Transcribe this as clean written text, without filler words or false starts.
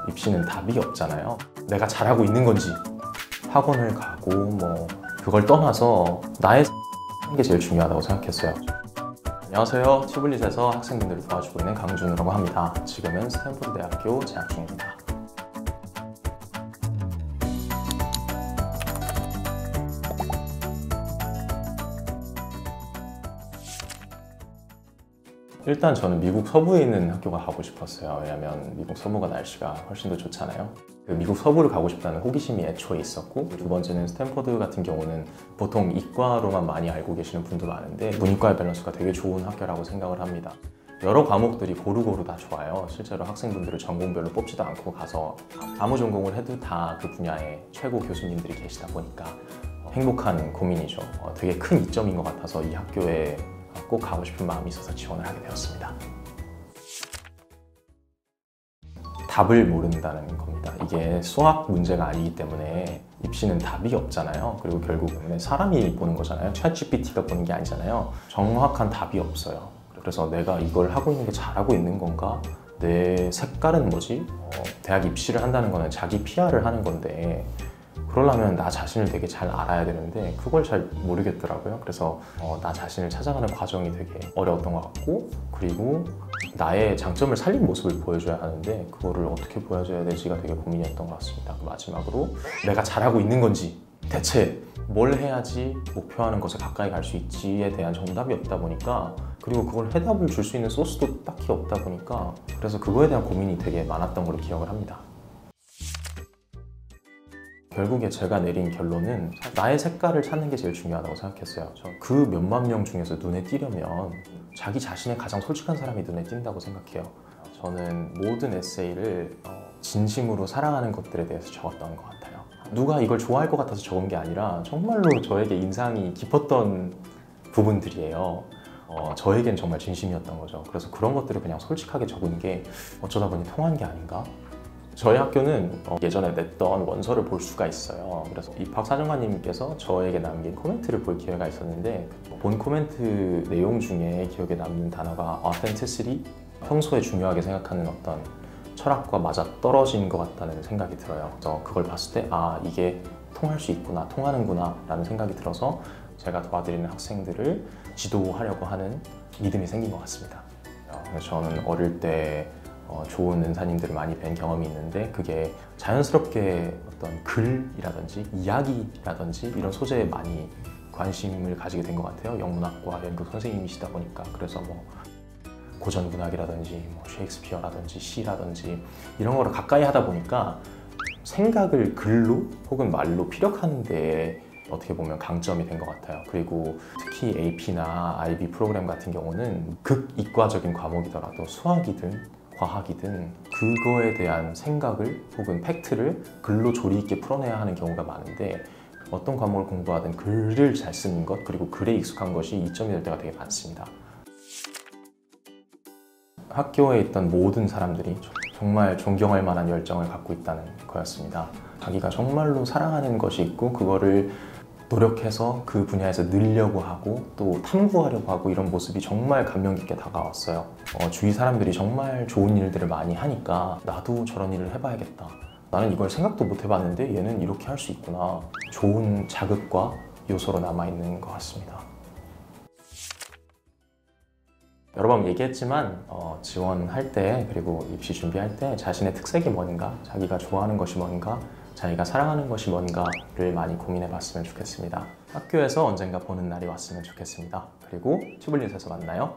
입시는 답이 없잖아요. 내가 잘하고 있는 건지 학원을 가고 뭐 그걸 떠나서 나의 하는 게 제일 중요하다고 생각했어요. 안녕하세요. 튜블릿에서 학생분들을 도와주고 있는 강준우라고 합니다. 지금은 스탠포드 대학교 재학 중입니다. 일단 저는 미국 서부에 있는 학교가 가고 싶었어요. 왜냐면 미국 서부가 날씨가 훨씬 더 좋잖아요. 미국 서부를 가고 싶다는 호기심이 애초에 있었고, 두 번째는 스탠포드 같은 경우는 보통 이과로만 많이 알고 계시는 분도 많은데 문이과의 밸런스가 되게 좋은 학교라고 생각을 합니다. 여러 과목들이 고루고루 다 좋아요. 실제로 학생분들을 전공별로 뽑지도 않고 가서 아무 전공을 해도 다 그 분야에 최고 교수님들이 계시다 보니까 행복한 고민이죠. 되게 큰 이점인 것 같아서 이 학교에 꼭 가고 싶은 마음이 있어서 지원을 하게 되었습니다. 답을 모른다는 겁니다. 이게 수학 문제가 아니기 때문에 입시는 답이 없잖아요. 그리고 결국은 사람이 보는 거잖아요. 챗GPT가 보는 게 아니잖아요. 정확한 답이 없어요. 그래서 내가 이걸 하고 있는 게 잘하고 있는 건가? 내 색깔은 뭐지? 대학 입시를 한다는 거는 자기 PR을 하는 건데 그러려면 나 자신을 되게 잘 알아야 되는데 그걸 잘 모르겠더라고요. 그래서 나 자신을 찾아가는 과정이 되게 어려웠던 것 같고, 그리고 나의 장점을 살린 모습을 보여줘야 하는데 그거를 어떻게 보여줘야 될지가 되게 고민이었던 것 같습니다. 마지막으로 내가 잘하고 있는 건지, 대체 뭘 해야지 목표하는 것에 가까이 갈 수 있지에 대한 정답이 없다 보니까, 그리고 그걸 해답을 줄 수 있는 소스도 딱히 없다 보니까, 그래서 그거에 대한 고민이 되게 많았던 걸로 기억을 합니다. 결국에 제가 내린 결론은 나의 색깔을 찾는 게 제일 중요하다고 생각했어요. 그 몇만 명 중에서 눈에 띄려면 자기 자신의 가장 솔직한 사람이 눈에 띈다고 생각해요. 저는 모든 에세이를 진심으로 사랑하는 것들에 대해서 적었던 것 같아요. 누가 이걸 좋아할 것 같아서 적은 게 아니라 정말로 저에게 인상이 깊었던 부분들이에요. 저에겐 정말 진심이었던 거죠. 그래서 그런 것들을 그냥 솔직하게 적은 게 어쩌다 보니 통한 게 아닌가? 저희 학교는 예전에 냈던 원서를 볼 수가 있어요. 그래서 입학사정관님께서 저에게 남긴 코멘트를 볼 기회가 있었는데, 본 코멘트 내용 중에 기억에 남는 단어가 authenticity? 평소에 중요하게 생각하는 어떤 철학과 맞아떨어진 것 같다는 생각이 들어요. 그래서 그걸 봤을 때 이게 통할 수 있구나, 통하는구나 라는 생각이 들어서 제가 도와드리는 학생들을 지도하려고 하는 믿음이 생긴 것 같습니다. 저는 어릴 때 좋은 은사님들을 많이 뵌 경험이 있는데, 그게 자연스럽게 어떤 글이라든지 이야기라든지 이런 소재에 많이 관심을 가지게 된 것 같아요. 영문학과 연극 선생님이시다 보니까. 그래서 고전 문학이라든지 셰익스피어라든지 시라든지 이런 거를 가까이 하다 보니까 생각을 글로 혹은 말로 피력하는 데 어떻게 보면 강점이 된 것 같아요. 그리고 특히 AP나 IB 프로그램 같은 경우는 극이과적인 과목이더라도 수학이든 과학이든 그거에 대한 생각을 혹은 팩트를 글로 조리 있게 풀어내야 하는 경우가 많은데, 어떤 과목을 공부하든 글을 잘 쓰는 것, 그리고 글에 익숙한 것이 이점이 될 때가 되게 많습니다. 학교에 있던 모든 사람들이 정말 존경할 만한 열정을 갖고 있다는 거였습니다. 자기가 정말로 사랑하는 것이 있고 그거를 노력해서 그 분야에서 늘려고 하고 또 탐구하려고 하고, 이런 모습이 정말 감명 깊게 다가왔어요. 주위 사람들이 정말 좋은 일들을 많이 하니까 나도 저런 일을 해봐야겠다. 나는 이걸 생각도 못 해봤는데 얘는 이렇게 할 수 있구나. 좋은 자극과 요소로 남아있는 것 같습니다. 여러 번 얘기했지만 지원할 때, 그리고 입시 준비할 때 자신의 특색이 뭔가, 자기가 좋아하는 것이 뭔가, 자기가 사랑하는 것이 뭔가를 많이 고민해 봤으면 좋겠습니다. 학교에서 언젠가 보는 날이 왔으면 좋겠습니다. 그리고 튜블릿에서 만나요.